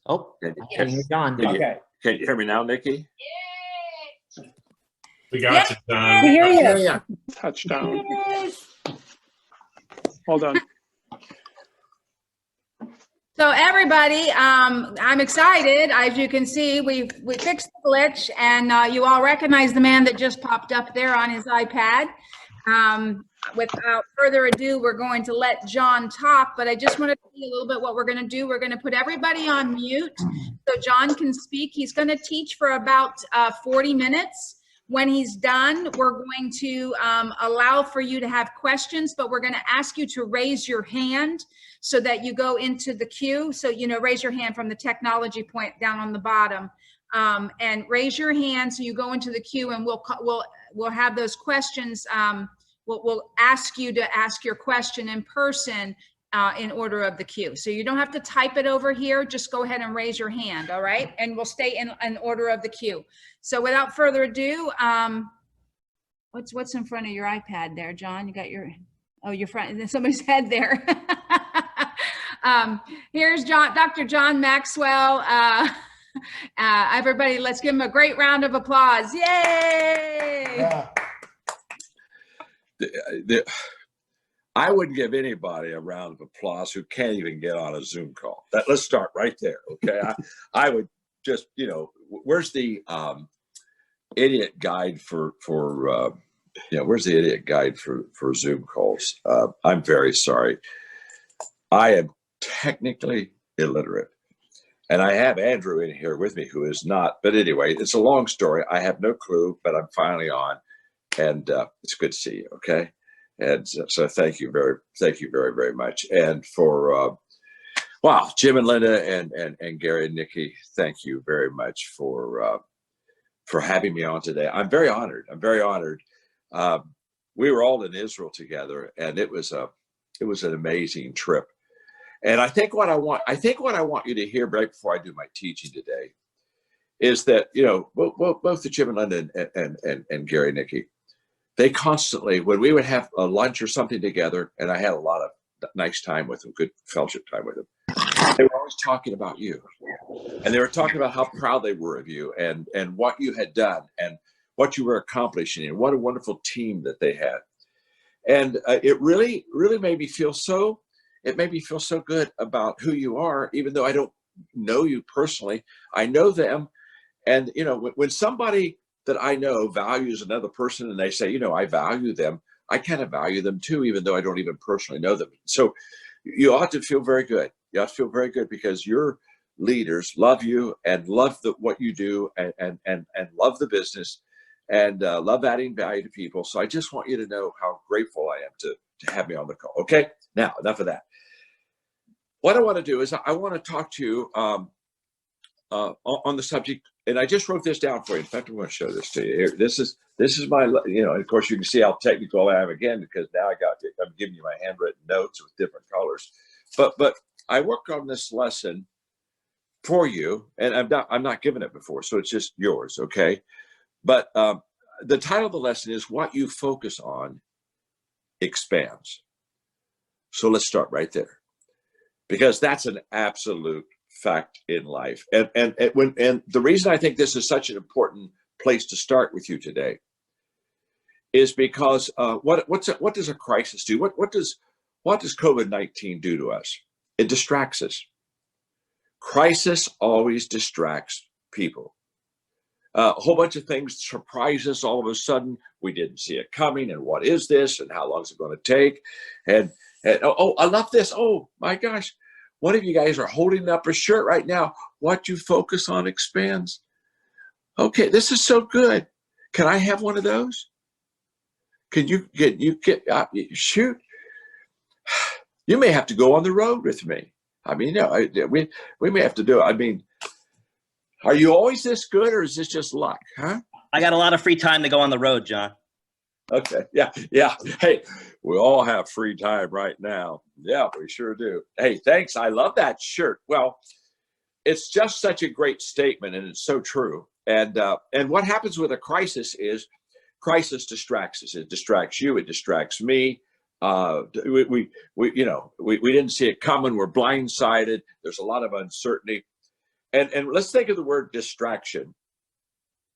Oh, Can I can hear John. Can you, Okay. can you hear me now, Nikki? We got you, John. We hear you. Yeah, yeah. Touchdown. Hold on. So everybody, I'm excited. As you can see, we fixed the glitch, and you all recognize the man that just popped up there on his iPad. Without further ado, we're going to let John talk, but I just want to tell you a little bit what we're going to do. We're going to put everybody on mute so John can speak. He's going to teach for about 40 minutes. When he's done, we're going to allow for you to have questions, but we're going to ask you to raise your hand so that you go into the queue. So, raise your hand from the technology point down on the bottom, and raise your hand so you go into the queue, and we'll have those questions. We'll ask you to ask your question in person in order of the queue. So you don't have to type it over here. Just go ahead and raise your hand, all right? And we'll stay in order of the queue. So without further ado, what's in front of your iPad there, John? You got your front, somebody's head there. Here's Dr. John Maxwell. Everybody, let's give him a great round of applause. Yay! Yeah. I wouldn't give anybody a round of applause who can't even get on a Zoom call. Let's start right there, okay? I would just, where's the idiot guide for where's the idiot guide for Zoom calls? I'm very sorry. I am technically illiterate, and I have Andrew in here with me who is not. But anyway, it's a long story. I have no clue, but I'm finally on. And it's good to see you. Okay, and so thank you very, very much. And for wow, Jim and Linda and Gary and Nikki, thank you very much for having me on today. I'm very honored. We were all in Israel together, and it was an amazing trip. And I think what I want you to hear right before I do my teaching today is that both the Jim and Linda and Gary and Nikki, they constantly, when we would have a lunch or something together, and I had a lot of nice time with them, good fellowship time with them, they were always talking about you. And they were talking about how proud they were of you and what you had done and what you were accomplishing and what a wonderful team that they had. And it really, really made me feel so good about who you are, even though I don't know you personally. I know them. And, when somebody that I know values another person and they say, I value them, I kind of value them too, even though I don't even personally know them. So you ought to feel very good. You ought to feel very good because your leaders love you and love what you do and love the business and love adding value to people. So I just want you to know how grateful I am to have me on the call. Okay, now enough of that. What I want to do is I want to talk to you on the subject, and I just wrote this down for you. In fact, I'm going to show this to you. Here, this is my, of course you can see how technical I am again, because now I'm giving you my handwritten notes with different colors. But I worked on this lesson for you, and I'm not giving it before, so it's just yours, okay? But the title of the lesson is "What You Focus On Expands." So let's start right there, because that's an absolute fact in life. And the reason I think this is such an important place to start with you today is because what does a crisis do? What does COVID-19 do to us? It distracts us. Crisis always distracts people. A whole bunch of things surprise us all of a sudden. We didn't see it coming, and what is this, and how long is it going to take? And oh, I love this. Oh my gosh. One of you guys are holding up a shirt right now. What you focus on expands. Okay, this is so good. Can I have one of those? Can you get shoot? You may have to go on the road with me. I mean, we may have to do it. I mean, are you always this good, or is this just luck, huh? I got a lot of free time to go on the road, John. Okay, yeah. Hey, we all have free time right now. Yeah, we sure do. Hey, thanks. I love that shirt. Well, it's just such a great statement, and it's so true. And what happens with a crisis is crisis distracts us. It distracts you. It distracts me. We didn't see it coming. We're blindsided. There's a lot of uncertainty. And let's think of the word distraction,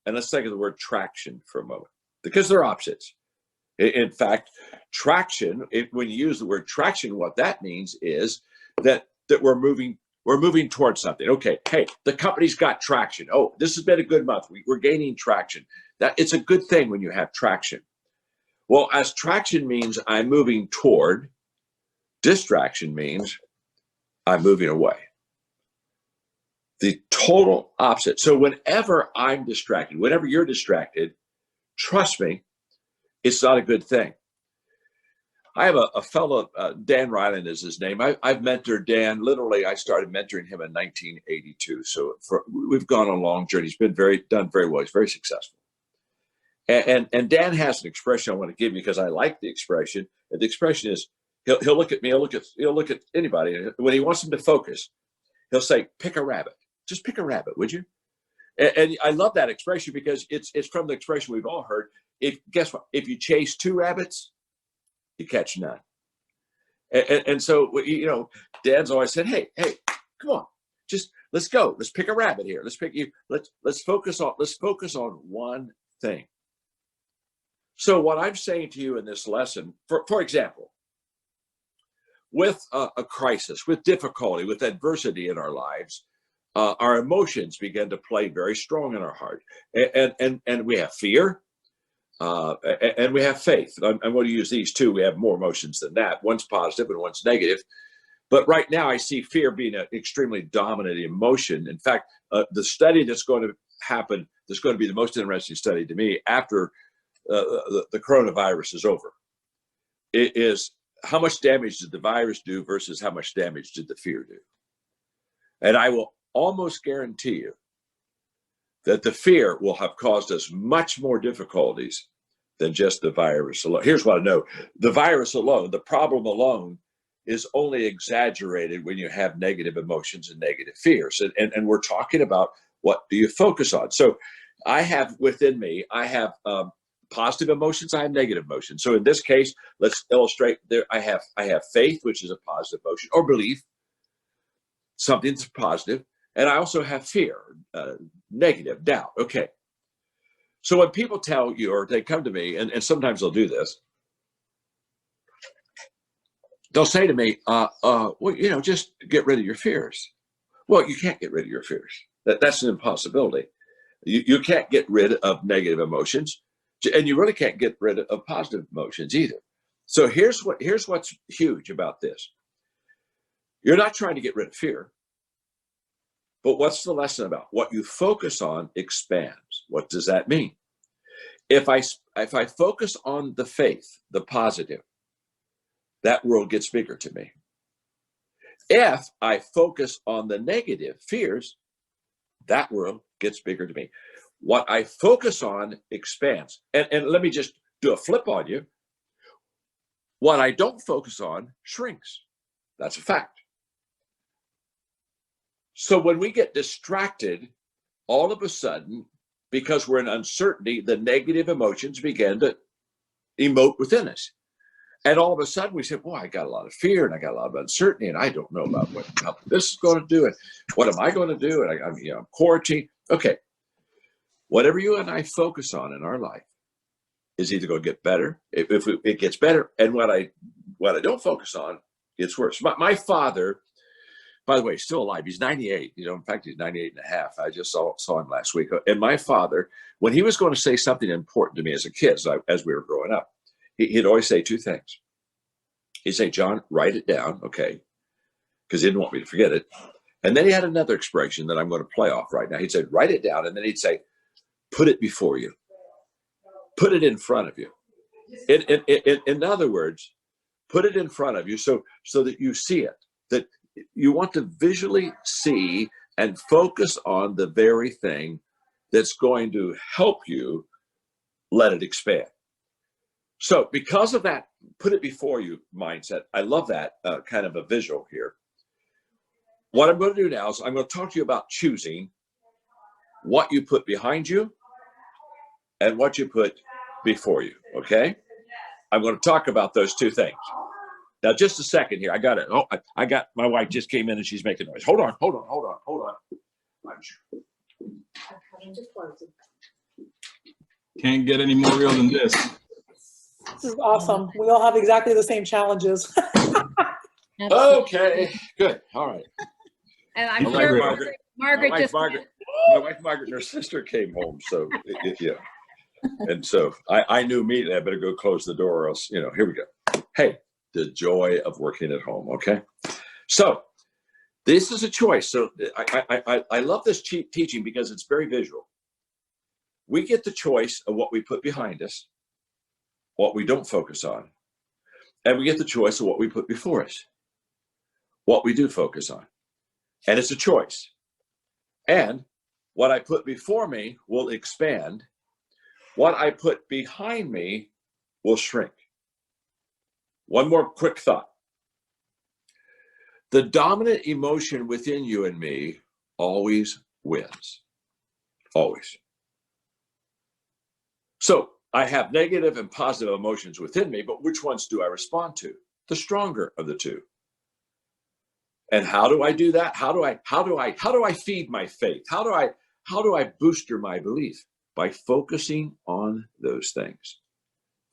and let's think of the word traction for a moment, because they're opposites. In fact, traction, when you use the word traction, what that means is that we're moving towards something. Okay, hey, the company's got traction. Oh, this has been a good month. We're gaining traction. That it's a good thing when you have traction. Well, as traction means I'm moving toward, distraction means I'm moving away. The total opposite. So whenever I'm distracted, whenever you're distracted, trust me, it's not a good thing. I have a fellow, Dan Ryland is his name. I've mentored Dan. Literally, I started mentoring him in 1982. So we've gone on a long journey. He's been done very well. He's very successful. And Dan has an expression I want to give you because I like the expression. And the expression is, he'll look at me, he'll look at anybody. When he wants them to focus, he'll say, pick a rabbit. Just pick a rabbit, would you? And I love that expression because it's from the expression we've all heard. Guess what? If you chase two rabbits, you catch none. And so, you know, Dan's always said, hey, come on, just let's go. Let's pick a rabbit here. Let's focus on one thing. So what I'm saying to you in this lesson, for example, with a crisis, with difficulty, with adversity in our lives, our emotions begin to play very strong in our heart. And we have fear. And we have faith. I'm going to use these two. We have more emotions than that. One's positive and one's negative. But right now, I see fear being an extremely dominant emotion. In fact, the study that's going to happen, that's going to be the most interesting study to me after the coronavirus is over, it is how much damage did the virus do versus how much damage did the fear do? And I will almost guarantee you that the fear will have caused us much more difficulties than just the virus alone. Here's what I know. The virus alone, the problem alone, is only exaggerated when you have negative emotions and negative fears. And we're talking about what do you focus on. So I have within me, I have positive emotions, I have negative emotions. So in this case, let's illustrate there. I have faith, which is a positive emotion, or belief, something that's positive. And I also have fear, negative, doubt. Okay. So when people tell you, or they come to me, and sometimes they'll do this, they'll say to me, well, you know, just get rid of your fears. Well, you can't get rid of your fears. That's an impossibility. You can't get rid of negative emotions, and you really can't get rid of positive emotions either. So here's what's huge about this. You're not trying to get rid of fear. But what's the lesson about? What you focus on expands. What does that mean? If I focus on the faith, the positive, that world gets bigger to me. If I focus on the negative, fears, that world gets bigger to me. What I focus on expands. And let me just do a flip on you. What I don't focus on shrinks. That's a fact. So when we get distracted, all of a sudden, because we're in uncertainty, the negative emotions begin to emote within us. And all of a sudden we say, boy, I got a lot of fear and I got a lot of uncertainty and I don't know about what this is going to do and what am I going to do? And I'm quarantined. Okay. Whatever you and I focus on in our life is either going to get better, if it gets better, and what I don't focus on gets worse. My father, by the way, he's still alive. He's 98. You know, in fact, he's 98 and a half. I just saw him last week. And my father, when he was going to say something important to me as a kid, as we were growing up, he'd always say two things. He'd say, John, write it down, okay, because he didn't want me to forget it. And then he had another expression that I'm going to play off right now. He'd say, write it down. And then he'd say, put it before you. Put it in front of you. In other words, put it in front of you so that you see it, that you want to visually see and focus on the very thing that's going to help you let it expand. So because of that, put it before you mindset, I love that kind of a visual here. What I'm going to do now is I'm going to talk to you about choosing what you put behind you and what you put before you, okay? I'm going to talk about those two things. Now, just a second here. I got it. Oh, I got, my wife just came in and she's making noise. Hold on. My Can't get any more real than this. This is awesome. We all have exactly the same challenges. Okay, good. All right. And I'm My sure wife Margaret my just. wife Margaret and her sister came home, so yeah. And so I knew immediately I better go close the door, or else, here we go. Hey, the joy of working at home. Okay, so this is a choice. So I love this teaching because it's very visual. We get the choice of what we put behind us, what we don't focus on, and we get the choice of what we put before us, what we do focus on. And it's a choice. And what I put before me will expand. What I put behind me will shrink. One more quick thought. The dominant emotion within you and me always wins. Always. So I have negative and positive emotions within me, but which ones do I respond to? The stronger of the two. And how do I do that? How do I feed my faith? How do I booster my belief? By focusing on those things.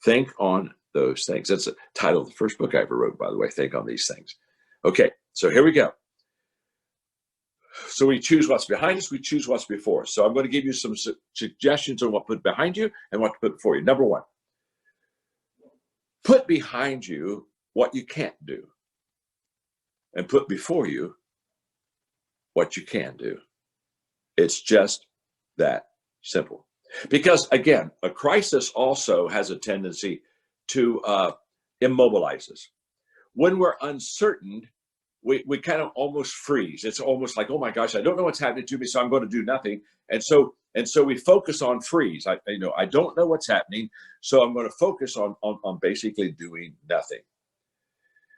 Think on those things. That's the title of the first book I ever wrote, by the way, Think on These Things. Okay, so here we go. So we choose what's behind us, we choose what's before us. So I'm going to give you some suggestions on what to put behind you and what to put before you. Number one, put behind you what you can't do, and put before you what you can do. It's just that simple. Because again, a crisis also has a tendency to immobilize us. When we're uncertain, we kind of almost freeze. It's almost like, oh my gosh, I don't know what's happening to me, so I'm going to do nothing. And so we focus on freeze. I don't know what's happening, so I'm going to focus on basically doing nothing.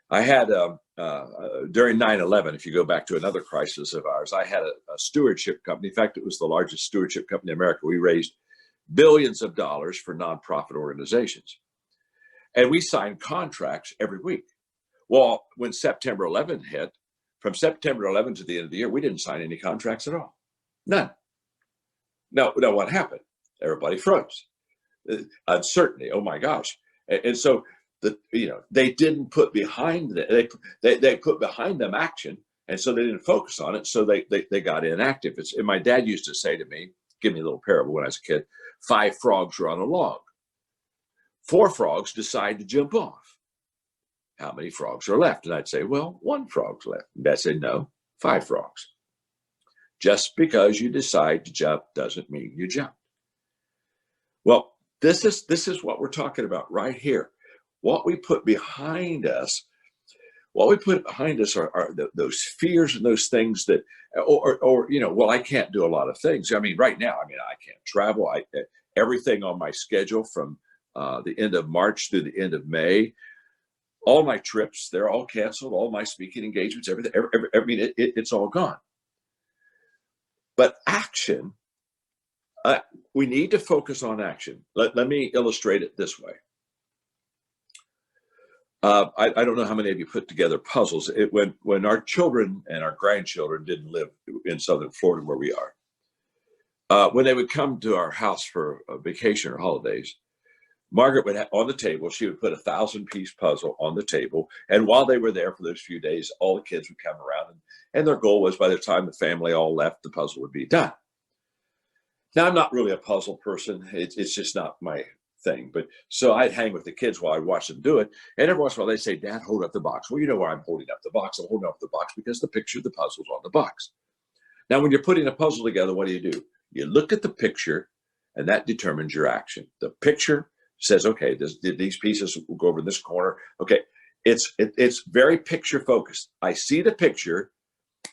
I had during 9/11, if you go back to another crisis of ours, I had a stewardship company. In fact, it was the largest stewardship company in America. We raised billions of dollars for nonprofit organizations, and we signed contracts every week. Well, when September 11 hit, from September 11 to the end of the year, we didn't sign any contracts at all. None. Now what happened? Everybody froze. Uncertainty. Oh my gosh. And so they didn't put behind it. They put behind them action, and so they didn't focus on it. So they got inactive. And my dad used to say to me, give me a little parable when I was a kid. 5 frogs are on a log. 4 frogs decide to jump off. How many frogs are left? And I'd say, well, 1 frog's left. And Dad said, no, 5 frogs. Just because you decide to jump doesn't mean you jump. Well, this is what we're talking about right here. What we put behind us, are those fears and those things that, well, I can't do a lot of things. I mean, right now, I can't travel. Everything on my schedule from the end of March through the end of May, all my trips, they're all canceled. All my speaking engagements, everything. It's all gone. But action, we need to focus on action. Let me illustrate it this way. I don't know how many of you put together puzzles. When our children and our grandchildren didn't live in Southern Florida where we are, when they would come to our house for a vacation or holidays, Margaret would have on the table, she would put a 1,000-piece puzzle on the table. And while they were there for those few days, all the kids would come around. And their goal was by the time the family all left, the puzzle would be done. Now, I'm not really a puzzle person. It's just not my thing. But so I'd hang with the kids while I watch them do it. And every once in a while they'd say, Dad, hold up the box. Well, you know why I'm holding up the box. I'm holding up the box because the picture of the puzzle's on the box. Now, when you're putting a puzzle together, what do? You look at the picture, and that determines your action. The picture says, okay, these pieces will go over in this corner. Okay, it's very picture focused. I see the picture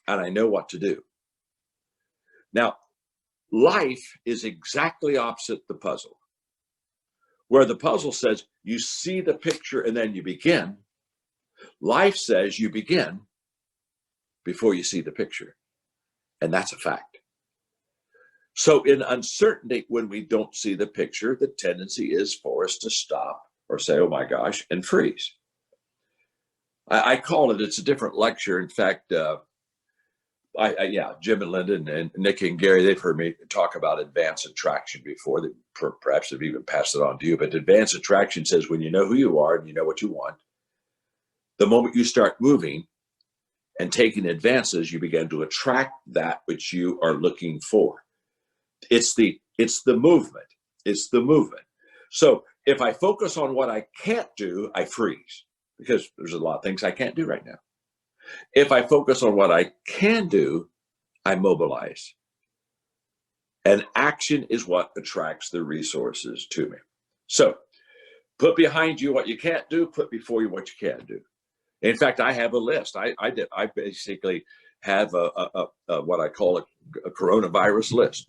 and I know what to do. Now, life is exactly opposite the puzzle. Where the puzzle says you see the picture and then you begin, life says you begin before you see the picture. And that's a fact. So in uncertainty, when we don't see the picture, the tendency is for us to stop or say, oh my gosh, and freeze. I call it, it's a different lecture. In fact, Yeah, Jim and Linda and Nikki and Gary, they've heard me talk about advanced attraction before. They perhaps have even passed it on to you. But advanced attraction says when you know who you are and you know what you want, the moment you start moving and taking advances, you begin to attract that which you are looking for. It's the movement. It's the movement. So if I focus on what I can't do, I freeze because there's a lot of things I can't do right now. If I focus on what I can do, I mobilize. And action is what attracts the resources to me. So put behind you what you can't do, put before you what you can do. In fact, I have a list. I basically have a what I call a coronavirus list.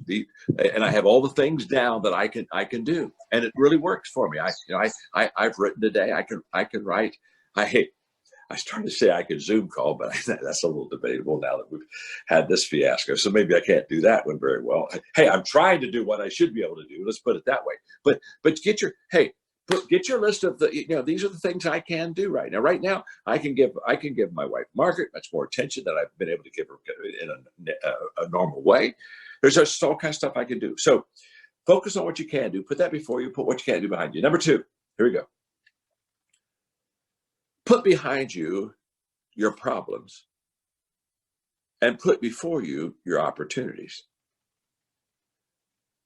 And I have all the things down that I can do, and it really works for me. I've written today. I can write. I started to say I could Zoom call, but that's a little debatable now that we've had this fiasco. So maybe I can't do that one very well. Hey, I'm trying to do what I should be able to do. Let's put it that way. But get your list of these are the things I can do right now. Right now, I can give my wife Margaret much more attention than I've been able to give her in a normal way. There's just all kinds of stuff I can do. So focus on what you can do. Put that before you. Put what you can't do behind you. Number 2, here we go. Put behind you your problems and put before you your opportunities.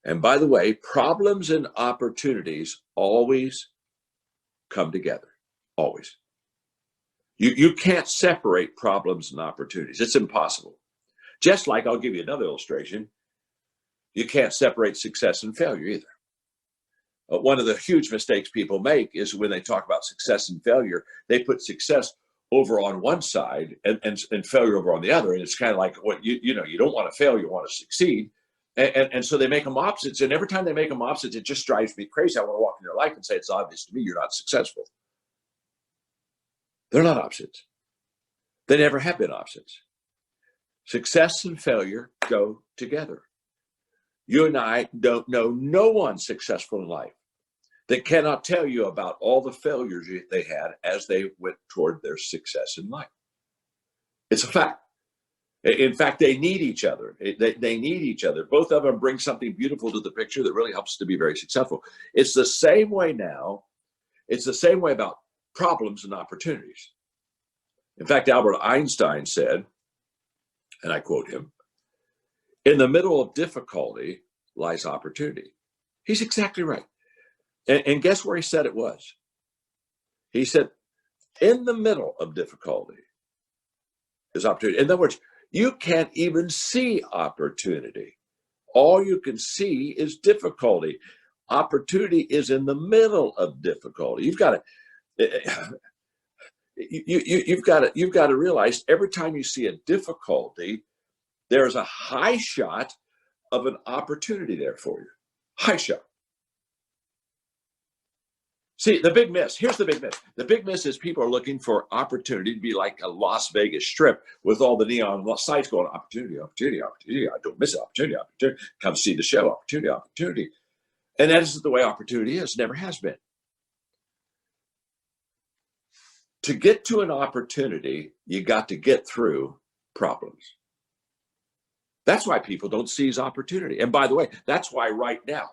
And by the way, problems and opportunities always come together, always. You can't separate problems and opportunities. It's impossible. Just like, I'll give you another illustration, you can't separate success and failure either. One of the huge mistakes people make is when they talk about success and failure, they put success over on one side and failure over on the other. And it's kind of like, what you don't want to fail, you want to succeed. And so they make them opposites. And every time they make them opposites, it just drives me crazy. I want to walk in your life and say, it's obvious to me you're not successful. They're not opposites. They never have been opposites. Success and failure go together. You and I don't know no one successful in life that cannot tell you about all the failures they had as they went toward their success in life. It's a fact. In fact, they need each other. They need each other. Both of them bring something beautiful to the picture that really helps to be very successful. It's the same way now. It's the same way about problems and opportunities. In fact, Albert Einstein said, and I quote him, "In the middle of difficulty lies opportunity." He's exactly right. And guess where he said it was? He said, in the middle of difficulty is opportunity. In other words, you can't even see opportunity. All you can see is difficulty. Opportunity is in the middle of difficulty. You've got to realize every time you see a difficulty, there's a high shot of an opportunity there for you. High shot. See, the big miss, here's the big miss. The big miss is people are looking for opportunity to be like a Las Vegas strip with all the neon sights going, opportunity, opportunity, opportunity. I don't miss it, opportunity, opportunity. Come see the show, opportunity, opportunity. And that isn't the way opportunity is, never has been. To get to an opportunity, you got to get through problems. That's why people don't seize opportunity. And by the way, that's why right now,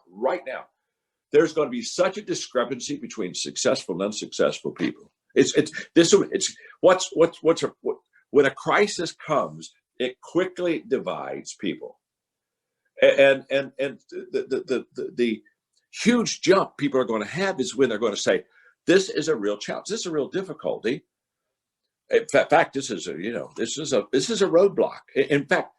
there's going to be such a discrepancy between successful and unsuccessful people. When a crisis comes, it quickly divides people. And the huge jump people are going to have is when they're going to say, this is a real challenge. This is a real difficulty. In fact, this is a roadblock. In fact,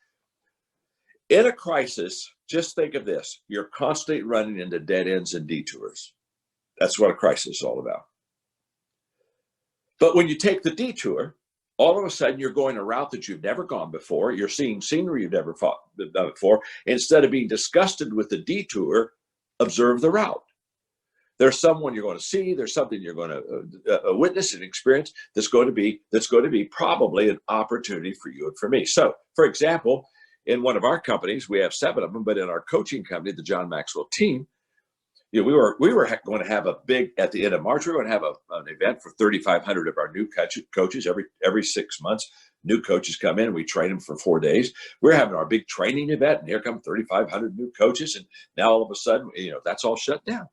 in a crisis, just think of this. You're constantly running into dead ends and detours. That's what a crisis is all about. But when you take the detour, all of a sudden you're going a route that you've never gone before. You're seeing scenery you've never done before. Instead of being disgusted with the detour, observe the route. There's someone you're going to see. There's something you're going to witness and experience that's going to be probably an opportunity for you and for me. So, for example, in one of our companies, we have 7 of them, but in our coaching company, the John Maxwell team, we were going to have a big, at the end of March, we were going to have an event for 3,500 of our new coaches every 6 months, new coaches come in, we train them for 4 days. We're having our big training event, and here come 3,500 new coaches. And now all of a sudden, that's all shut down.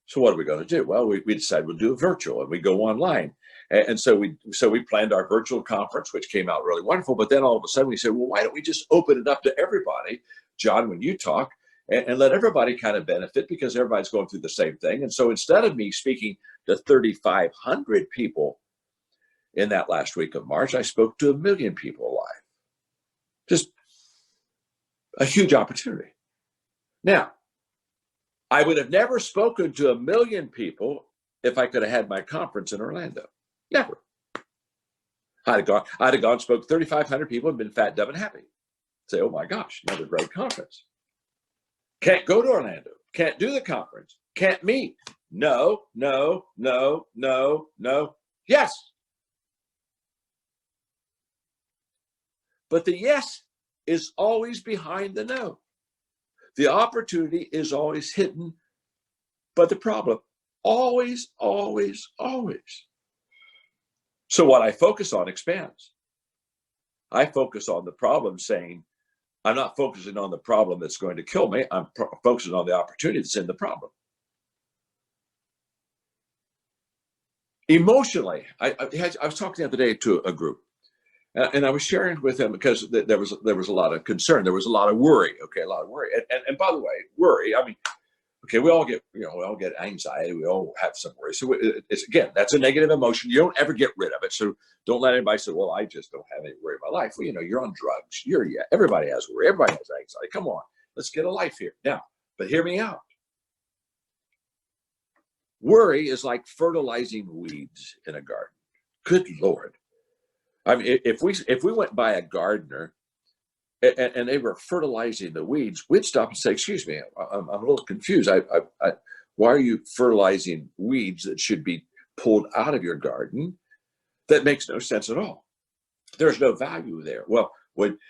So what are we going to do? Well, we decided we'll do it virtual, and we go online. And so we planned our virtual conference, which came out really wonderful. But then all of a sudden we said, well, why don't we just open it up to everybody, John, when you talk, and let everybody kind of benefit, because everybody's going through the same thing. And so instead of me speaking to 3,500 people in that last week of March, I spoke to 1 million people live. Just a huge opportunity. Now, I would have never spoken to 1 million people if I could have had my conference in Orlando. Never. I'd have gone, spoke 3,500 people and been fat, dumb, and happy. Say, oh my gosh, another great conference. Can't go to Orlando. Can't do the conference. Can't meet. No, no, no, no, no. Yes. But the yes is always behind the no. The opportunity is always hidden, but the problem always, always, always. So what I focus on expands. I focus on the problem, saying, I'm not focusing on the problem that's going to kill me. I'm focusing on the opportunity that's in the problem. Emotionally, I was talking the other day to a group, and I was sharing with them, because there was a lot of concern. There was a lot of worry. Okay, a lot of worry. And by the way, worry, I mean, okay, we all get anxiety. We all have some worry. So it's, again, that's a negative emotion. You don't ever get rid of it. So don't let anybody say, well, I just don't have any worry in my life. Well, you're on drugs. Everybody has worry. Everybody has anxiety. Come on, let's get a life here. Now, but hear me out. Worry is like fertilizing weeds in a garden. Good Lord. I mean, if we went by a gardener and they were fertilizing the weeds, we'd stop and say, excuse me, I'm a little confused. Why are you fertilizing weeds that should be pulled out of your garden? That makes no sense at all. There's no value there. Well, isn't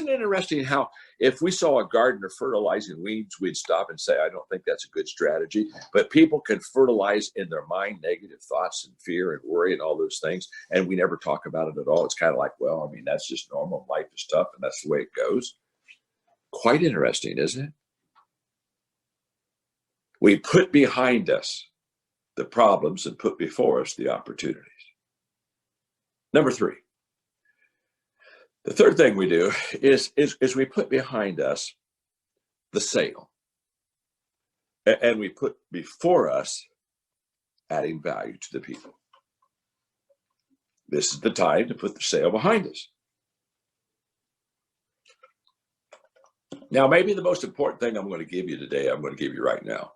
it interesting how if we saw a gardener fertilizing weeds, we'd stop and say, I don't think that's a good strategy. But people can fertilize in their mind negative thoughts and fear and worry and all those things, and we never talk about it at all. It's kind of like, well, I mean, that's just normal. Life is tough, and that's the way it goes. Quite interesting, isn't it? We put behind us the problems and put before us the opportunities. Number 3. The third thing we do is we put behind us the sale, and we put before us adding value to the people. This is the time to put the sale behind us. Now, maybe the most important thing I'm going to give you today, I'm going to give you right now.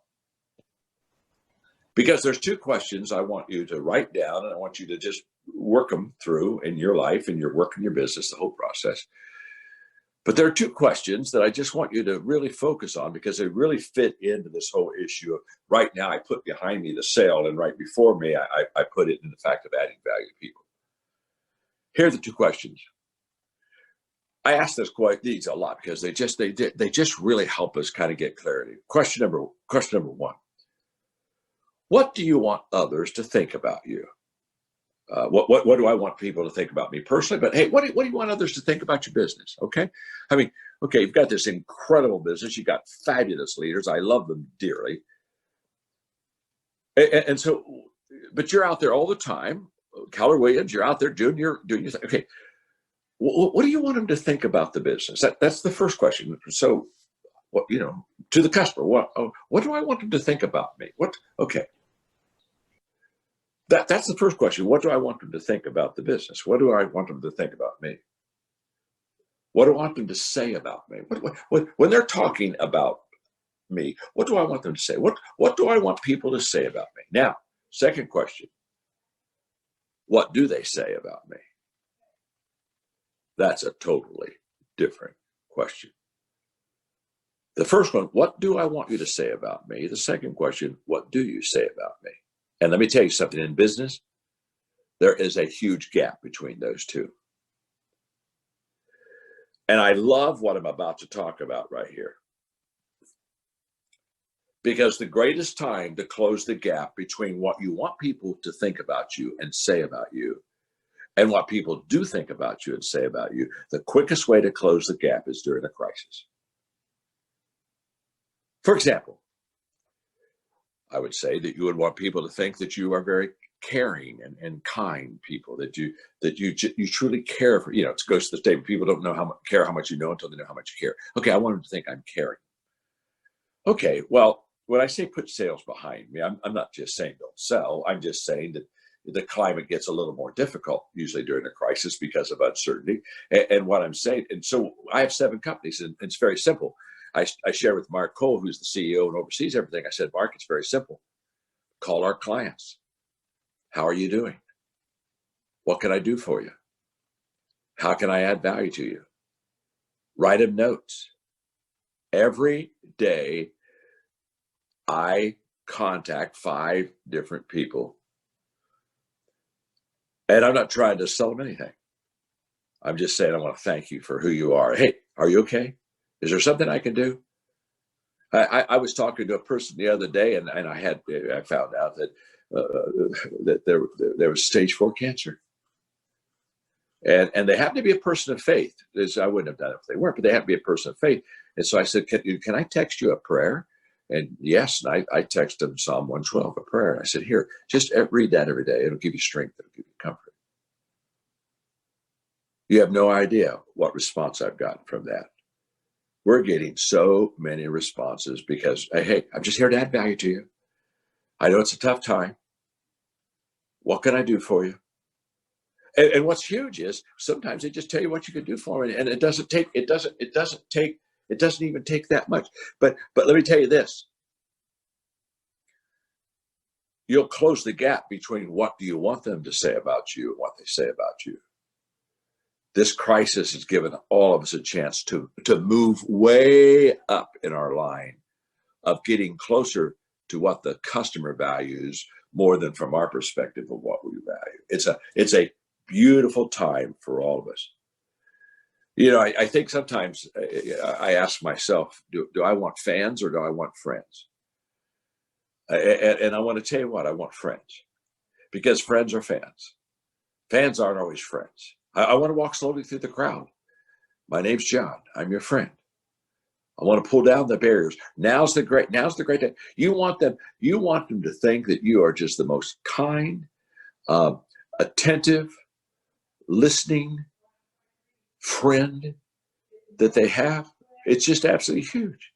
Because there's 2 questions I want you to write down, and I want you to just work them through in your life and your work in your business, the whole process. But there are 2 questions that I just want you to really focus on, because they really fit into this whole issue of right now I put behind me the sale, and right before me I put it in the fact of adding value to people. Here are the 2 questions. I ask these a lot because they just really help us kind of get clarity. Question number 1. What do you want others to think about you? What do I want people to think about me personally? But hey, what do you want others to think about your business? Okay. I mean, okay, you've got this incredible business. You've got fabulous leaders. I love them dearly. And so, but you're out there all the time. Keller Williams, you're out there doing your thing. Okay. What do you want them to think about the business? That's the first question. So, to the customer, what do I want them to think about me? Okay. That's the first question. What do I want them to think about the business? What do I want them to think about me? What do I want them to say about me? When they're talking about me, what do I want them to say? What do I want people to say about me? Now, second question. What do they say about me? That's a totally different question. The first one, what do I want you to say about me? The second question, what do you say about me? And let me tell you something, in business, there is a huge gap between those 2. And I love what I'm about to talk about right here. Because the greatest time to close the gap between what you want people to think about you and say about you, and what people do think about you and say about you, the quickest way to close the gap is during a crisis. For example, I would say that you would want people to think that you are very caring and kind people, that you truly care for, it goes to the statement, people don't know care how much you know until they know how much you care. Okay, I want them to think I'm caring. Okay, well, when I say put sales behind me, I'm not just saying don't sell. I'm just saying that the climate gets a little more difficult, usually during a crisis because of uncertainty. And what I'm saying, and so I have 7 companies, and it's very simple. I share with Mark Cole, who's the CEO and oversees everything. I said, Mark, it's very simple. Call our clients. How are you doing? What can I do for you? How can I add value to you? Write them notes. Every day, I contact 5 different people. And I'm not trying to sell them anything. I'm just saying I want to thank you for who you are. Hey, are you okay? Is there something I can do? I was talking to a person the other day, and I found out that that there was stage 4 cancer, and they happened to be a person of faith. I wouldn't have done it if they weren't, but they happened to be a person of faith. And so I said, can I text you a prayer? And yes, and I texted him Psalm 112, a prayer. And I said, here, just read that every day. It'll give you strength. It'll give you comfort. You have no idea what response I've gotten from that. We're getting so many responses because, hey, I'm just here to add value to you. I know it's a tough time. What can I do for you? And what's huge is sometimes they just tell you what you can do for them, and it doesn't even take that much. But let me tell you this. You'll close the gap between what do you want them to say about you and what they say about you. This crisis has given all of us a chance to move way up in our line of getting closer to what the customer values more than from our perspective of what we value. It's a beautiful time for all of us. I think sometimes I ask myself, do I want fans or do I want friends? And I want to tell you what, I want friends, because friends are fans. Fans aren't always friends. I want to walk slowly through the crowd. My name's John. I'm your friend. I want to pull down the barriers. Now's the great day. You want them to think that you are just the most kind, attentive, listening friend that they have. It's just absolutely huge.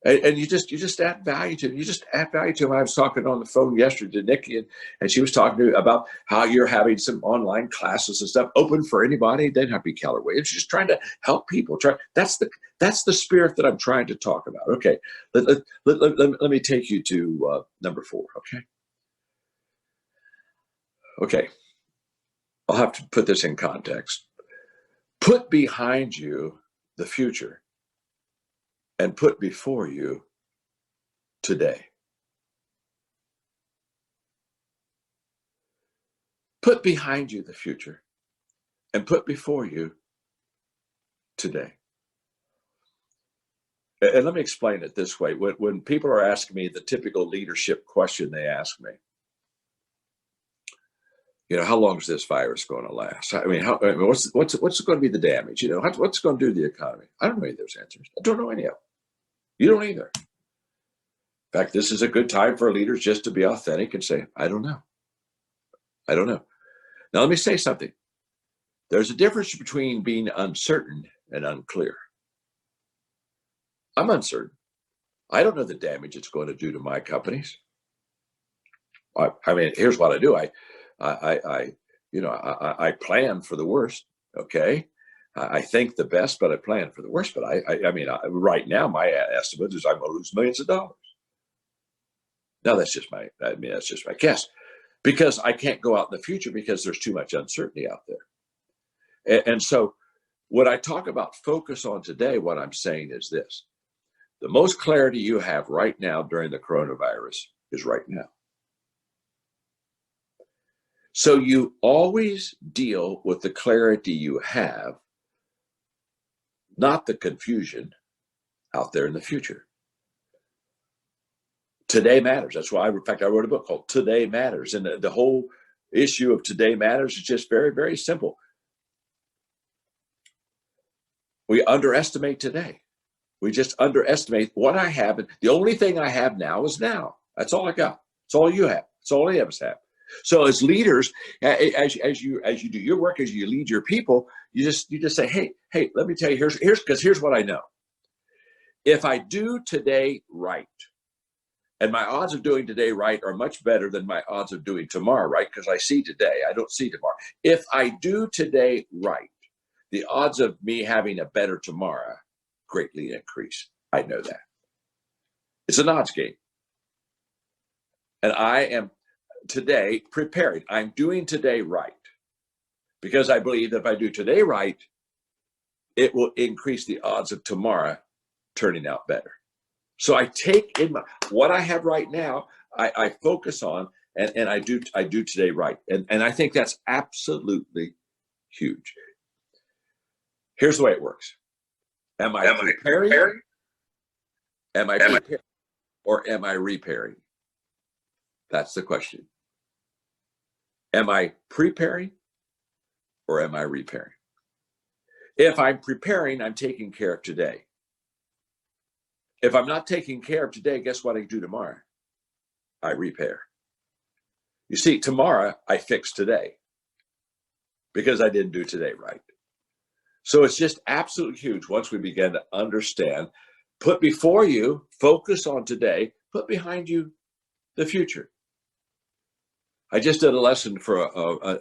And you just add value to them. You just add value to them. I was talking on the phone yesterday to Nikki, and she was talking to me about how you're having some online classes and stuff open for anybody. They don't have to be Keller Williams. She's trying to help people. That's the spirit that I'm trying to talk about. Okay, let me take you to number 4. Okay. I'll have to put this in context. Put behind you the future and put before you today. Put behind you the future and put before you today. And let me explain it this way. When people are asking me the typical leadership question they ask me, how long is this virus going to last? What's going to be the damage? What's going to do to the economy? I don't know any of those answers. I don't know any of them. You don't either. In fact, this is a good time for leaders just to be authentic and say, I don't know. I don't know. Now, let me say something. There's a difference between being uncertain and unclear. I'm uncertain. I don't know the damage it's going to do to my companies. Here's what I do. I plan for the worst. Okay. I think the best, but I plan for the worst. But right now, my estimate is I'm going to lose millions of dollars. Now that's just my guess, because I can't go out in the future because there's too much uncertainty out there. And so when I talk about focus on today, what I'm saying is this: the most clarity you have right now during the coronavirus is right now. So you always deal with the clarity you have, not the confusion out there in the future. Today matters. That's why, in fact, I wrote a book called Today Matters. And the whole issue of Today Matters is just very, very simple. We underestimate today. We just underestimate what I have. The only thing I have now is now. That's all I got. That's all you have. That's all any of us have. So as leaders, as you do your work, as you lead your people, you just say, hey, let me tell you, here's what I know. If I do today right, and my odds of doing today right are much better than my odds of doing tomorrow right, because I see today, I don't see tomorrow. If I do today right, the odds of me having a better tomorrow greatly increase. I know that. It's an odds game. And I am today preparing. I'm doing today right because I believe that if I do today right, it will increase the odds of tomorrow turning out better. So I take in what I have right now, I focus on, and I do today right. And I think that's absolutely huge. Here's the way it works. Am I preparing? Am I preparing? Or am I repairing? That's the question. Am I preparing or am I repairing? If I'm preparing, I'm taking care of today. If I'm not taking care of today, guess what I do tomorrow? I repair. You see, tomorrow I fix today because I didn't do today right. So it's just absolutely huge once we begin to understand, put before you, focus on today, put behind you the future. I just did a lesson for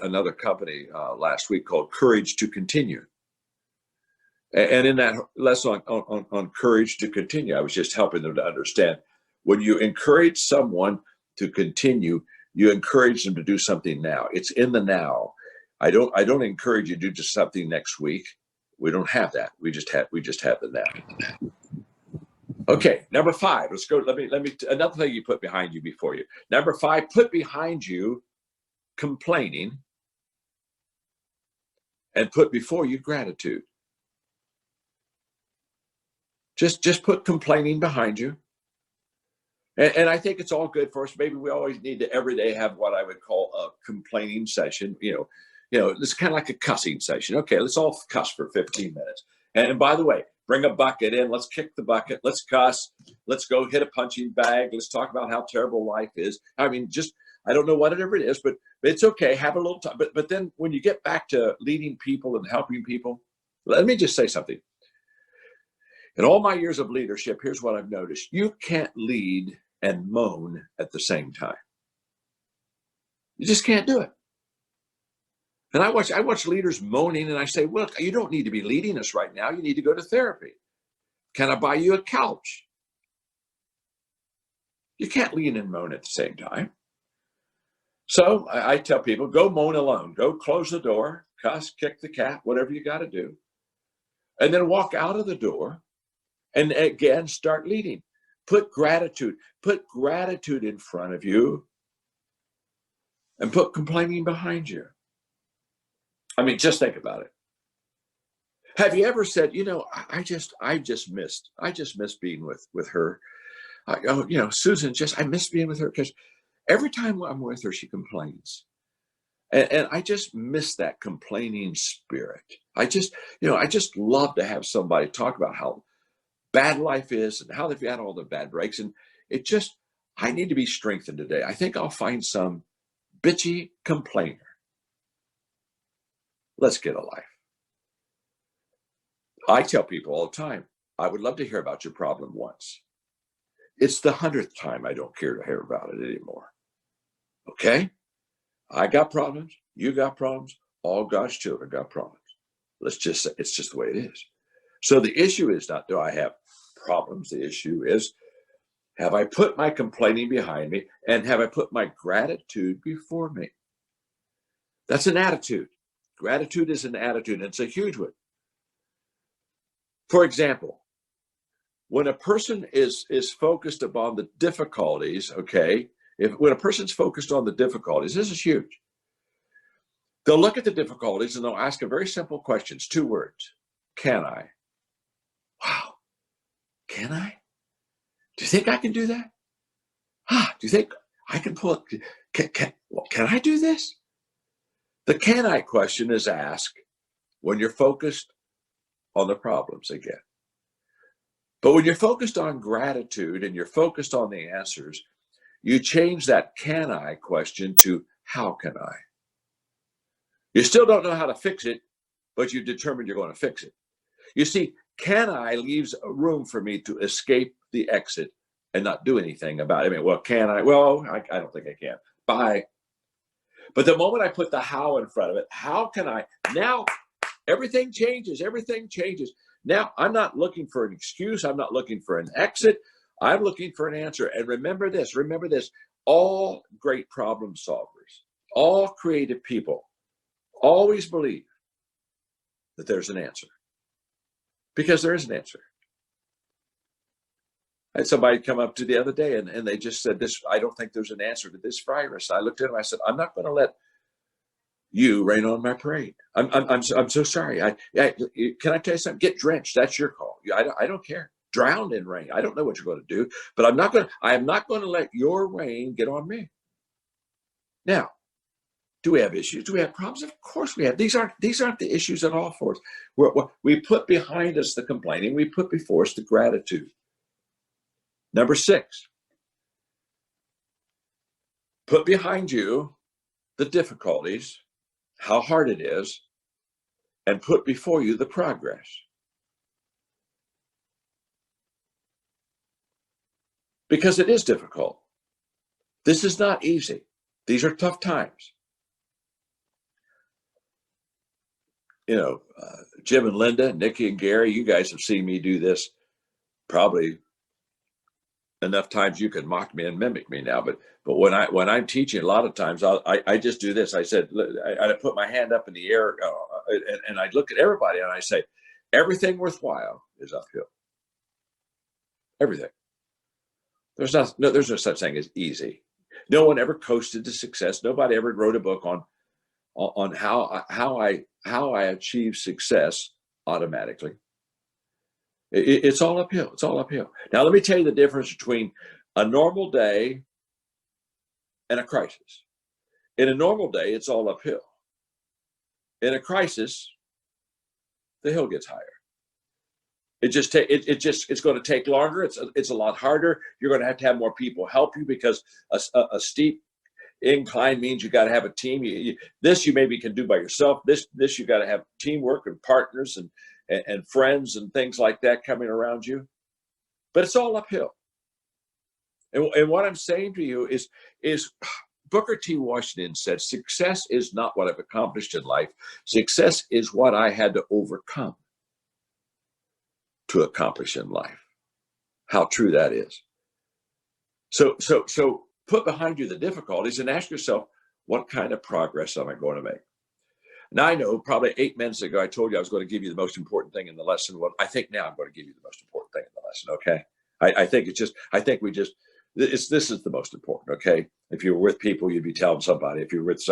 another company last week called Courage to Continue. And in that lesson on courage to continue, I was just helping them to understand when you encourage someone to continue, you encourage them to do something now. It's in the now. I don't encourage you to do just something next week. We don't have that. We just have the now. Okay, number 5. Let's go. Let me another thing you put behind you before you. Number 5, put behind you complaining and put before you gratitude. Just put complaining behind you. And I think it's all good for us. Maybe we always need to every day have what I would call a complaining session. You know, it's kind of like a cussing session. Okay, let's all cuss for 15 minutes. And by the way, bring a bucket in. Let's kick the bucket. Let's cuss. Let's go hit a punching bag. Let's talk about how terrible life is. I mean, I don't know whatever it is, but it's okay. Have a little time. But then when you get back to leading people and helping people, let me just say something. In all my years of leadership, here's what I've noticed. You can't lead and moan at the same time. You just can't do it. And I watch leaders moaning and I say, look, you don't need to be leading us right now. You need to go to therapy. Can I buy you a couch? You can't lead and moan at the same time. So I tell people, go moan alone. Go close the door, cuss, kick the cat, whatever you got to do. And then walk out of the door and again, start leading. Put gratitude in front of you and put complaining behind you. I mean, just think about it. Have you ever said, I just miss being with her. Susan, I miss being with her because every time I'm with her, she complains. And I just miss that complaining spirit. I just love to have somebody talk about how bad life is and how they've had all the bad breaks. And I need to be strengthened today. I think I'll find some bitchy complainer. Let's get a life. I tell people all the time, I would love to hear about your problem once. It's the 100th time I don't care to hear about it anymore. Okay? I got problems. You got problems. All God's children got problems. Let's just say it's just the way it is. So the issue is not, do I have problems? The issue is, have I put my complaining behind me and have I put my gratitude before me? That's an attitude. Gratitude is an attitude, and it's a huge one. For example, when a person is focused upon the difficulties, okay, when a person's focused on the difficulties, this is huge. They'll look at the difficulties and they'll ask a very simple questions, 2 words. Can I? Wow. Can I? Do you think I can do that? Do you think I can pull it? Can I do this? The can I question is asked when you're focused on the problems again. But when you're focused on gratitude and you're focused on the answers, you change that can I question to how can I? You still don't know how to fix it, but you determine you're going to fix it. You see, can I leaves room for me to escape the exit and not do anything about it. I mean, well, can I? Well, I don't think I can. Bye. But the moment I put the how in front of it, how can I? Now, everything changes. Everything changes. Now, I'm not looking for an excuse. I'm not looking for an exit. I'm looking for an answer. And remember this, all great problem solvers, all creative people always believe that there's an answer, because there is an answer. I had somebody come up to the other day and they just said, "This, I don't think there's an answer to this virus." I looked at him, I said, "I'm not going to let you rain on my parade. I'm so sorry. Can I tell you something? Get drenched. That's your call. I don't care. Drown in rain. I don't know what you're going to do, but I am not going to let your rain get on me." Now, do we have issues? Do we have problems? Of course we have. These aren't the issues at all for us. We put behind us the complaining. We put before us the gratitude. Number 6, put behind you the difficulties, how hard it is, and put before you the progress. Because it is difficult. This is not easy. These are tough times. You know, Jim and Linda, Nikki and Gary, you guys have seen me do this probably enough times you can mock me and mimic me now. But when I'm teaching, a lot of times I just do this. I said, I put my hand up in the air and I look at everybody and I say, everything worthwhile is uphill. Everything. There's no such thing as easy. No one ever coasted to success. Nobody ever wrote a book on how I achieve success automatically. It's all uphill. It's all uphill. Now, let me tell you the difference between a normal day and a crisis. In a normal day, it's all uphill. In a crisis, the hill gets higher. It's going to take longer. It's a lot harder. You're going to have more people help you, because a steep incline means you got to have a team. This you maybe can do by yourself. This you got to have teamwork and partners and friends and things like that coming around you. But it's all uphill. And what I'm saying to you is Booker T. Washington said, "Success is not what I've accomplished in life. Success is what I had to overcome to accomplish in life." How true that is. So put behind you the difficulties and ask yourself, what kind of progress am I going to make? Now, I know probably 8 minutes ago, I told you I was going to give you the most important thing in the lesson. Well, I think now I'm going to give you the most important thing in the lesson. Okay. This is the most important. Okay. If you were with people, you'd be telling somebody. If you're with,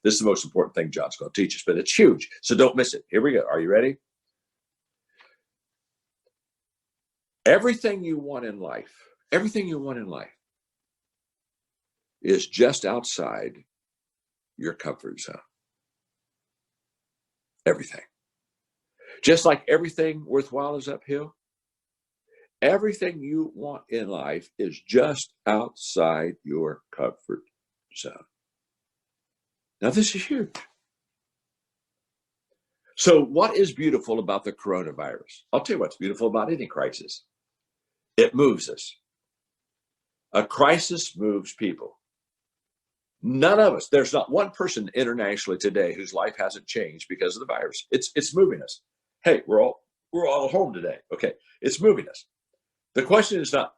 this is the most important thing John's going to teach us, but it's huge. So don't miss it. Here we go. Are you ready? Everything you want in life is just outside your comfort zone. Everything. Just like everything worthwhile is uphill, everything you want in life is just outside your comfort zone. Now, this is huge. So what is beautiful about the coronavirus? I'll tell you what's beautiful about any crisis. It moves us. A crisis moves people. None of us, there's not one person internationally today whose life hasn't changed because of the virus. It's moving us. Hey, we're all home today. Okay, it's moving us. The question is not,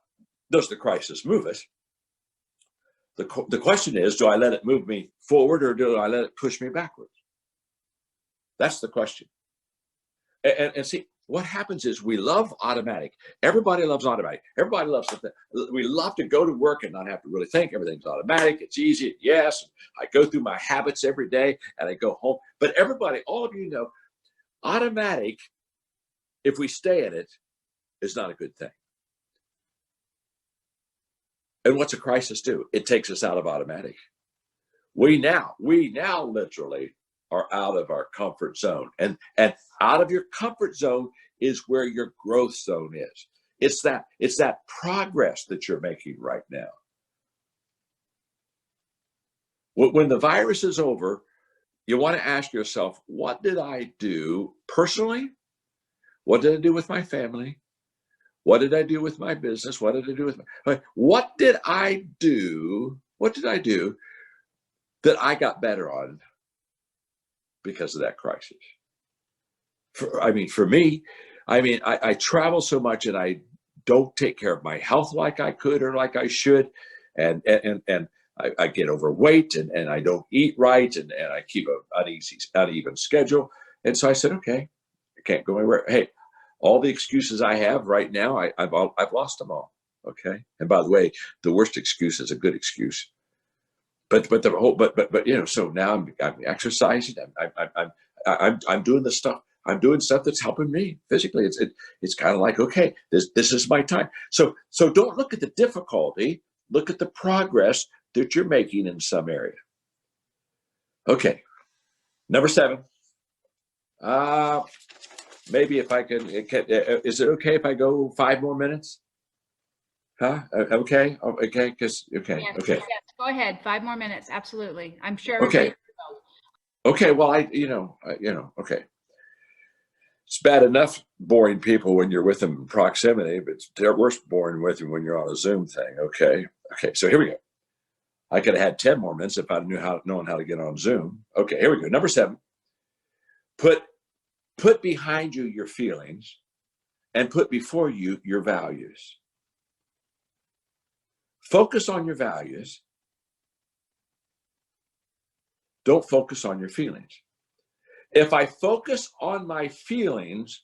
does the crisis move us? The question is, do I let it move me forward or do I let it push me backwards? That's the question. And see, what happens is we love automatic. Everybody loves automatic. Everybody loves something. We love to go to work and not have to really think. Everything's automatic. It's easy. Yes. I go through my habits every day and I go home. But everybody, all of you know, automatic, if we stay in it, is not a good thing. And what's a crisis do? It takes us out of automatic. We now literally are out of our comfort zone. And out of your comfort zone is where your growth zone is. It's that progress that you're making right now. When the virus is over, you want to ask yourself, what did I do personally? What did I do with my family? What did I do with my business? What did I do with what did I do? What did I do that I got better on because of that crisis? For me, I travel so much and I don't take care of my health like I could or like I should. And I get overweight and I don't eat right and I keep an uneven schedule. And so I said, okay, I can't go anywhere. Hey, all the excuses I have right now, I've lost them all. Okay. And by the way, the worst excuse is a good excuse. But so now I'm exercising. I'm doing the stuff. I'm doing stuff that's helping me physically. It's kind of like, okay, this is my time. So don't look at the difficulty. Look at the progress that you're making in some area. Okay, number 7. Maybe if I can, is it okay if I go 5 more minutes? Huh? Okay. Okay. Yes, Okay. yes, go ahead. 5 more minutes. Absolutely. I'm sure. Okay. Okay. Well, okay. It's bad enough boring people when you're with them in proximity, but it's worse boring with them when you're on a Zoom thing. Okay. Okay. So here we go. I could have had 10 more minutes if I known how to get on Zoom. Okay. Here we go. Number 7. Put behind you your feelings and put before you your values. Focus on your values. Don't focus on your feelings. If I focus on my feelings,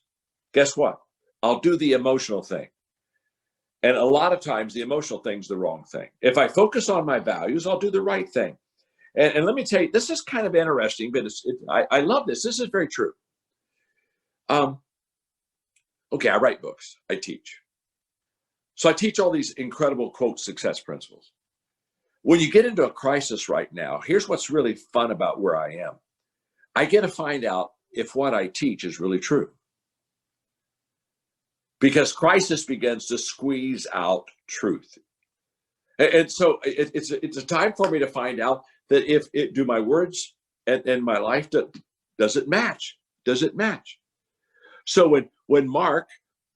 guess what? I'll do the emotional thing. And a lot of times the emotional thing's the wrong thing. If I focus on my values, I'll do the right thing. And let me tell you, this is kind of interesting, but I love this. This is very true. Okay, I write books. I teach. So I teach all these incredible, quote, success principles. When you get into a crisis right now, here's what's really fun about where I am. I get to find out if what I teach is really true. Because crisis begins to squeeze out truth. And so it's a time for me to find out that do my words and my life, does it match? Does it match? So when Mark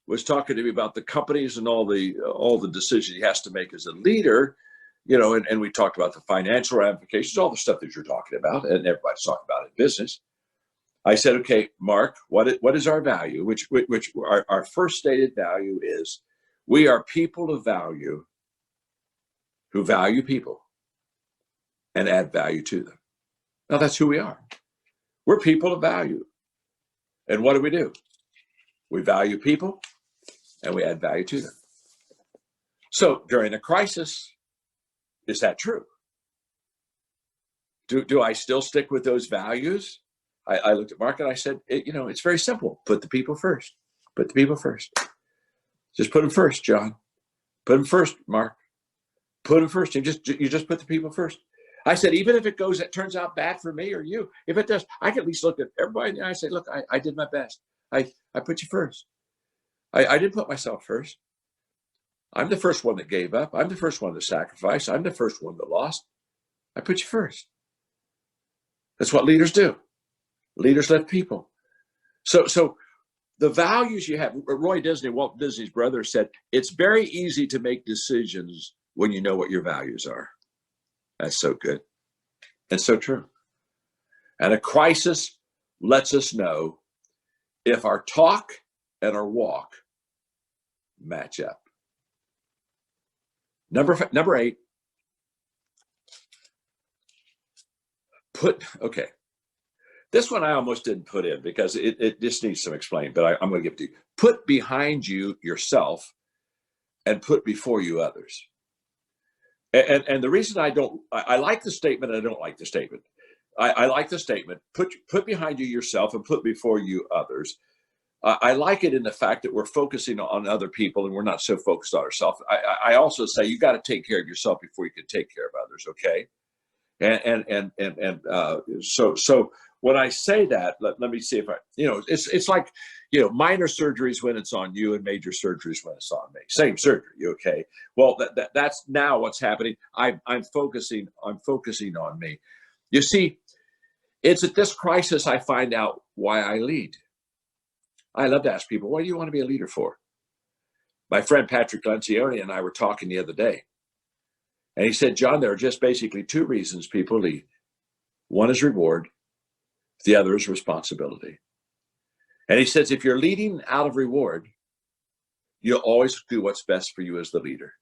was talking to me about the companies and all the decisions he has to make as a leader, and we talked about the financial ramifications, all the stuff that you're talking about, and everybody's talking about in business. I said, okay, Mark, what is our value? Which our first stated value is we are people of value who value people and add value to them. Now that's who we are. We're people of value. And what do? We value people and we add value to them. So during a crisis, is that true? Do I still stick with those values? I looked at Mark and I said, it's very simple. Put the people first. Put the people first. Just put them first, John. Put them first, Mark. Put them first. You just put the people first. I said, even if it turns out bad for me or you, if it does, I can at least look at everybody and I say, look, I did my best. I put you first. I didn't put myself first. I'm the first one that gave up. I'm the first one that sacrificed. I'm the first one that lost. I put you first. That's what leaders do. Leaders lift people. So the values you have, Roy Disney, Walt Disney's brother, said, it's very easy to make decisions when you know what your values are. That's so good. That's so true. And a crisis lets us know if our talk and our walk match up. Number 8, okay. This one I almost didn't put in because it just needs some explaining, but I'm going to give it to you. Put behind you yourself and put before you others. And the reason I like the statement, I don't like the statement. I like the statement, put behind you yourself and put before you others. I like it in the fact that we're focusing on other people and we're not so focused on ourselves. I also say you got to take care of yourself before you can take care of others. Okay. So when I say that, let me see if I, it's like, minor surgeries when it's on you and major surgeries when it's on me. Same surgery, okay? Well, that's now what's happening. I'm focusing on me. You see, it's at this crisis I find out why I lead. I love to ask people, what do you want to be a leader for? My friend Patrick Lencioni and I were talking the other day. And he said, John, there are just basically two reasons people lead. One is reward. The other is responsibility. And he says, if you're leading out of reward, you'll always do what's best for you as the leader.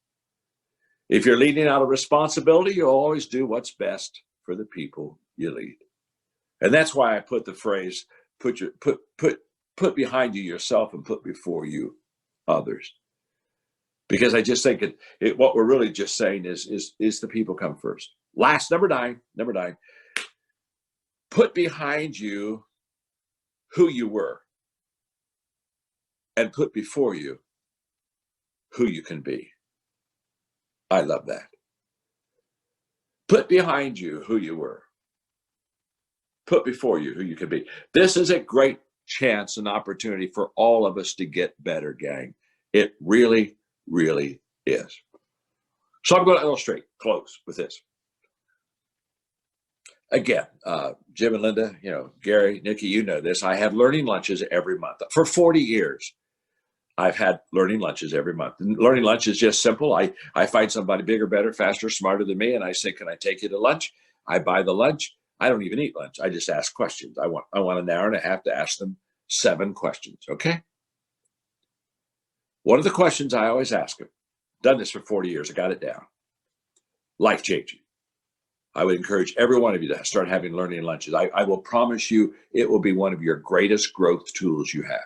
If you're leading out of responsibility, you'll always do what's best for the people you lead. And that's why I put the phrase, put behind you yourself and put before you others. Because I just think what we're really just saying is the people come first. Last, number nine, put behind you who you were and put before you who you can be. I love that. Put behind you who you were. Put before you who you can be. This is a great chance and opportunity for all of us to get better, gang. It really, really is. So I'm going to illustrate, close with this. Again, Jim and Linda, Gary, Nikki, you know this. I have learning lunches every month. For 40 years, I've had learning lunches every month. And learning lunch is just simple. I find somebody bigger, better, faster, smarter than me, and I say, can I take you to lunch? I buy the lunch. I don't even eat lunch. I just ask questions. I want an hour and a half to ask them 7 questions, okay? One of the questions I always ask them, done this for 40 years, I got it down. Life-changing. I would encourage every one of you to start having learning lunches. I will promise you it will be one of your greatest growth tools you have.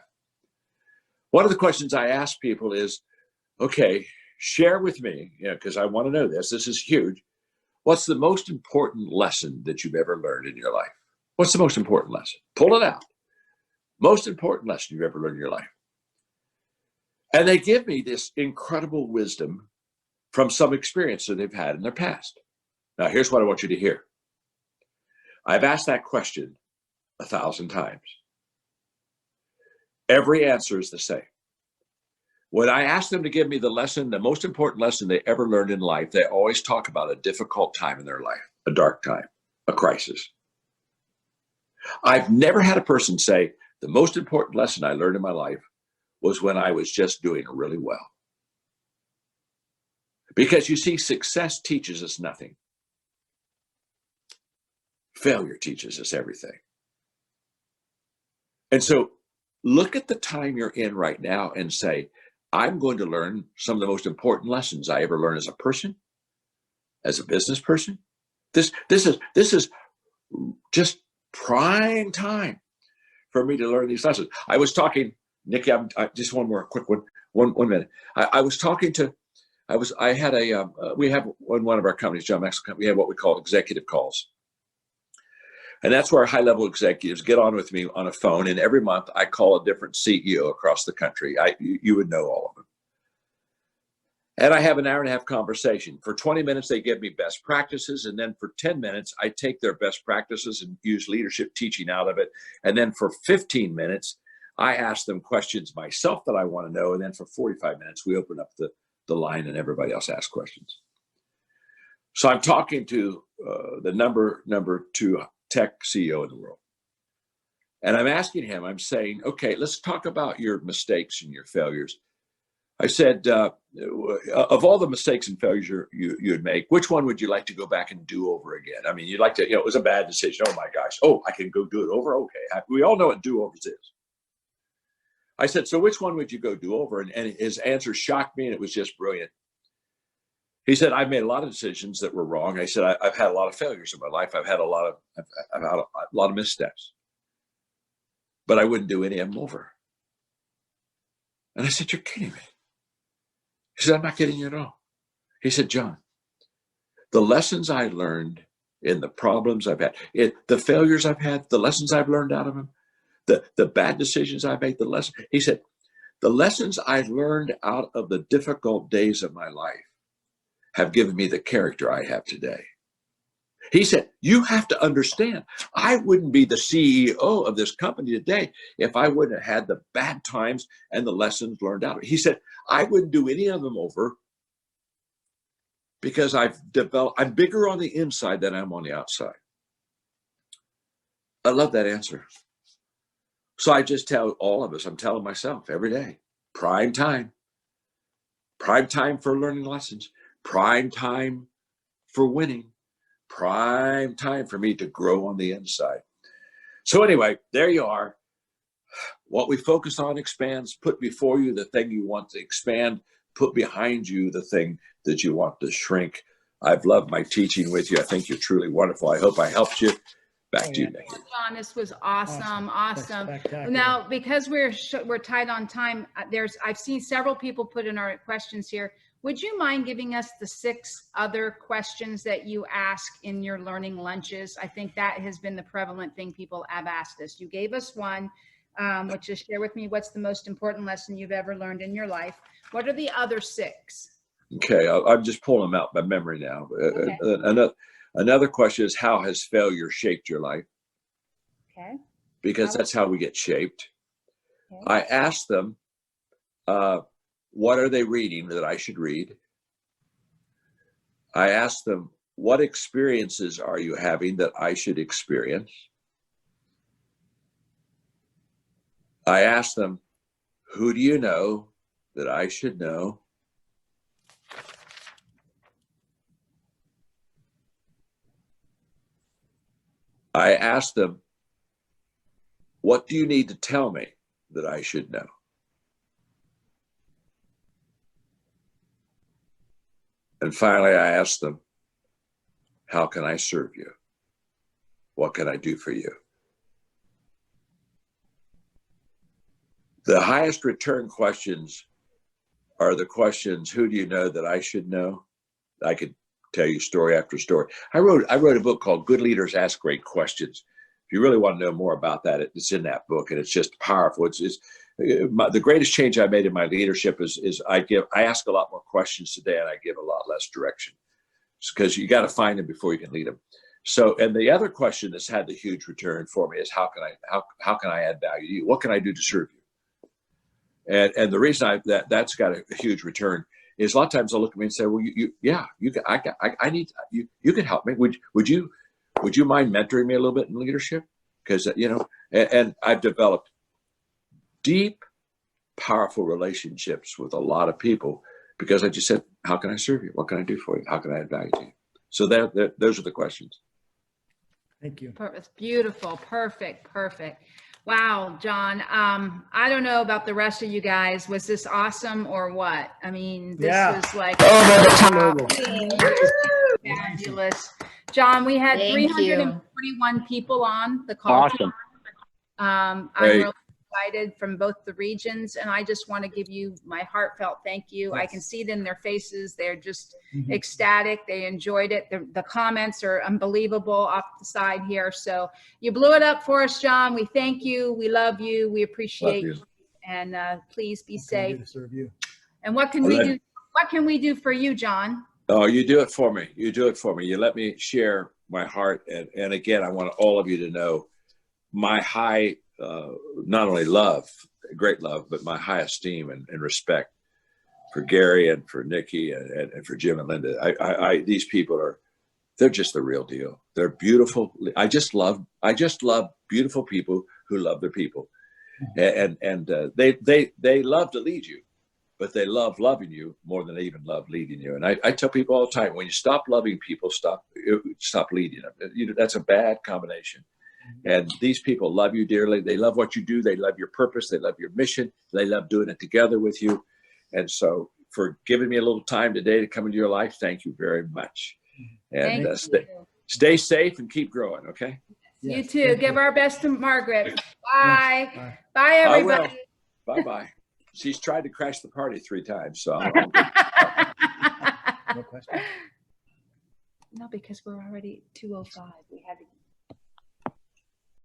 One of the questions I ask people is, okay, share with me, because I want to know this. This is huge. What's the most important lesson that you've ever learned in your life? What's the most important lesson? Pull it out. Most important lesson you've ever learned in your life. And they give me this incredible wisdom from some experience that they've had in their past. Now, here's what I want you to hear. I've asked that question 1,000 times. Every answer is the same. When I ask them to give me the lesson, the most important lesson they ever learned in life, they always talk about a difficult time in their life, a dark time, a crisis. I've never had a person say, the most important lesson I learned in my life was when I was just doing really well. Because you see, success teaches us nothing. Failure teaches us everything. And so look at the time you're in right now and say, I'm going to learn some of the most important lessons I ever learned as a person, as a business person. This is just prime time for me to learn these lessons. I was talking, Nikki, just one more quick one minute. We have one of our companies, John Maxwell, we have what we call executive calls. And that's where high-level executives get on with me on a phone. And every month I call a different CEO across the country. You would know all of them. And I have an hour-and-a-half conversation. For 20 minutes, they give me best practices. And then for 10 minutes, I take their best practices and use leadership teaching out of it. And then for 15 minutes, I ask them questions myself that I want to know. And then for 45 minutes, we open up the line and everybody else asks questions. So I'm talking to the number 2 tech CEO in the world. And I'm asking him, I'm saying, okay, let's talk about your mistakes and your failures. I said, of all the mistakes and failures you'd make, which one would you like to go back and do over again? I mean, you'd like to, it was a bad decision. Oh my gosh. Oh, I can go do it over. Okay. We all know what do-overs is. I said, so which one would you go do over? And his answer shocked me, and it was just brilliant. He said, I've made a lot of decisions that were wrong. I said, I've had a lot of failures in my life. I've had a lot of missteps, but I wouldn't do any of them over. And I said, you're kidding me. He said, I'm not kidding you at all. He said, John, the lessons I learned in the problems I've had, the failures I've had, the lessons I've learned out of them, the bad decisions I've made, he said, the lessons I learned out of the difficult days of my life have given me the character I have today. He said, you have to understand, I wouldn't be the CEO of this company today if I wouldn't have had the bad times and the lessons learned out of it. He said, I wouldn't do any of them over because I'm bigger on the inside than I'm on the outside. I love that answer. So I just tell all of us, I'm telling myself every day, prime time for learning lessons, prime time for winning, prime time for me to grow on the inside. So anyway, there you are. What we focus on expands. Put before you the thing you want to expand. Put behind you the thing that you want to shrink. I've loved my teaching with you. I think you're truly wonderful. I hope I helped you. Back to you, Nikki. John, this was awesome. Spectacular. Now, because we're tight on time, I've seen several people put in our questions here. Would you mind giving us the 6 other questions that you ask in your learning lunches? I think that has been the prevalent thing people have asked us. You gave us one, which is share with me what's the most important lesson you've ever learned in your life. What are the other 6? Okay, I'm just pulling them out by memory now. Okay. Another question is, how has failure shaped your life? Okay. Because that's how we get shaped. Okay. I asked them, what are they reading that I should read? I asked them, what experiences are you having that I should experience? I asked them, who do you know that I should know? I asked them, what do you need to tell me that I should know? And finally, I asked them, how can I serve you? What can I do for you? The highest return questions are the questions, who do you know that I should know? I could tell you story after story. I wrote a book called Good Leaders Ask Great Questions. If you really want to know more about that, it's in that book, and it's just powerful. The greatest change I made in my leadership is I ask a lot more questions today, and I give a lot less direction, because you got to find them before you can lead them. So, and the other question that's had the huge return for me is, how can I add value to you? What can I do to serve you? And the reason that's got a huge return is a lot of times they'll look at me and say, well, I need you can help me. Would you mind mentoring me a little bit in leadership? Because and I've developed deep, powerful relationships with a lot of people because I just said, how can I serve you? What can I do for you? How can I add value to you? So those are the questions. Thank you. It's beautiful. Perfect. Wow, John. I don't know about the rest of you guys. Was this awesome or what? I mean, this is like over the top. Fabulous. John, we had 341 people on the call. Awesome. I'm really excited from both the regions, and I just want to give you my heartfelt thank you. Yes. I can see it in their faces. They're just ecstatic. They enjoyed it. The comments are unbelievable off the side here. So you blew it up for us, John. We thank you. We love you. We appreciate you. And please be safe. To serve you. And what can we do? What can we do for you, John? Oh, you do it for me. You do it for me. You let me share my heart. And again, I want all of you to know my high, not only love, great love, but my high esteem and respect for Gary and for Nikki and for Jim and Linda. These people they're just the real deal. They're beautiful. I just love beautiful people who love their people. And they love to lead you, but they love loving you more than they even love leading you. And I tell people all the time, when you stop loving people, stop leading them. That's a bad combination. And these people love you dearly. They love what you do. They love your purpose. They love your mission. They love doing it together with you. And so for giving me a little time today to come into your life, thank you very much. And stay safe and keep growing, okay? You too. Give our best to Margaret. Bye. Yes. Bye, everybody. Bye-bye. She's tried to crash the party 3 times, so No question. No, because we're already 2:05. We had to